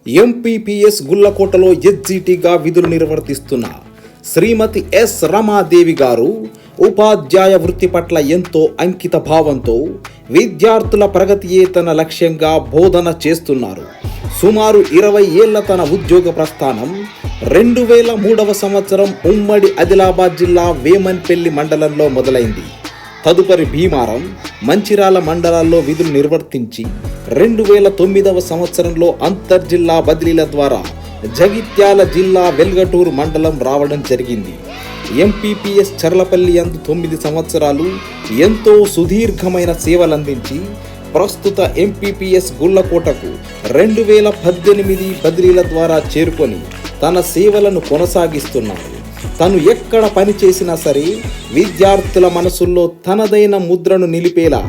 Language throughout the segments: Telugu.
ఎంపీపీఎస్ గుల్లకోటలో ఎస్జిటిగా విధులు నిర్వర్తిస్తున్న శ్రీమతి ఎస్ రమాదేవి గారు ఉపాధ్యాయ వృత్తి పట్ల ఎంతో అంకిత భావంతో విద్యార్థుల ప్రగతియే తన లక్ష్యంగా బోధన చేస్తున్నారు. సుమారు 20 ఏళ్ల తన ఉద్యోగ ప్రస్థానం 2003వ సంవత్సరం ఉమ్మడి ఆదిలాబాద్ జిల్లా వేమన్పల్లి మండలంలో మొదలైంది. తదుపరి భీమారం, మంచిర్యాల మండలాల్లో విధులు నిర్వర్తించి 2009వ సంవత్సరంలో అంతర్జిల్లా బదిలీల ద్వారా జగిత్యాల జిల్లా వెల్గటూరు మండలం రావడం జరిగింది. ఎంపీపీఎస్ చర్లపల్లి యందు 9 సంవత్సరాలు ఎంతో సుదీర్ఘమైన సేవలందించి ప్రస్తుత ఎంపీపీఎస్ గుల్లకోటకు 2018 బదిలీల ద్వారా చేరుకొని తన సేవలను కొనసాగిస్తున్నారు. తను ఎక్కడ పని చేసినా సరే విద్యార్థుల మనసుల్లో తనదైన ముద్రను నిలిపేలా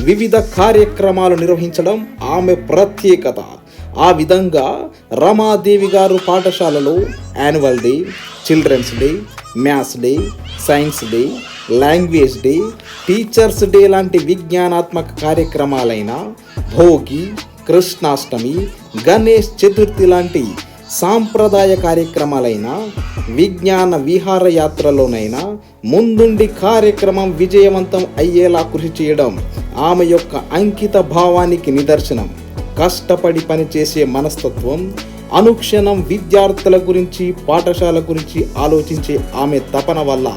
వివిధ కార్యక్రమాలు నిర్వహించడం ఆమె ప్రత్యేకత. ఆ విధంగా రమాదేవి గారు పాఠశాలలో annual day, children's day, maths day, science day, language day, teachers day లాంటి విజ్ఞానాత్మక కార్యక్రమాలైన భోగి, కృష్ణాష్టమి, గణేష్ చతుర్థి లాంటి సాంప్రదాయ కార్యక్రమాలైనా, విజ్ఞాన విహారయాత్రలోనైనా ముందుండి కార్యక్రమం విజయవంతం అయ్యేలా కృషి చేయడం ఆమె యొక్క అంకిత భావానికి నిదర్శనం. కష్టపడి పనిచేసే మనస్తత్వం, అనుక్షణం విద్యార్థుల గురించి, పాఠశాల గురించి ఆలోచించే ఆమె తపన వల్ల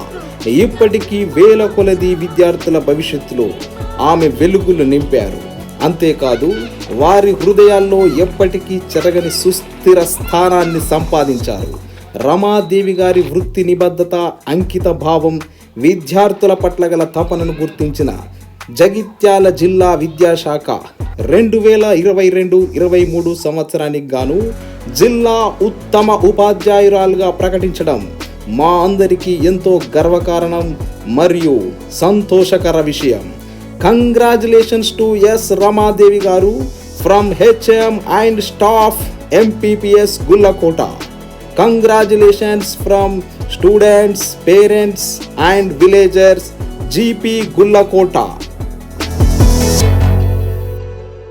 ఇప్పటికీ వేల కొలది విద్యార్థుల భవిష్యత్తులో ఆమె వెలుగులు నింపారు. అంతేకాదు వారి హృదయాల్లో ఎప్పటికీ చెరగని సుస్థిర స్థానాన్ని సంపాదించారు. రమాదేవి గారి వృత్తి నిబద్ధత, అంకిత భావం, విద్యార్థుల పట్ల గల తపనను గుర్తించిన జగిత్యాల జిల్లా విద్యాశాఖ 2022-23 సంవత్సరానికి గాను జిల్లా ఉత్తమ ఉపాధ్యాయురాలుగా ప్రకటించడం మా అందరికీ ఎంతో గర్వకారణం మరియు సంతోషకర విషయం. Congratulations to S. Ramadevi Garu from HM and staff MPPS Gullakota. Congratulations from students, parents and villagers GP Gullakota.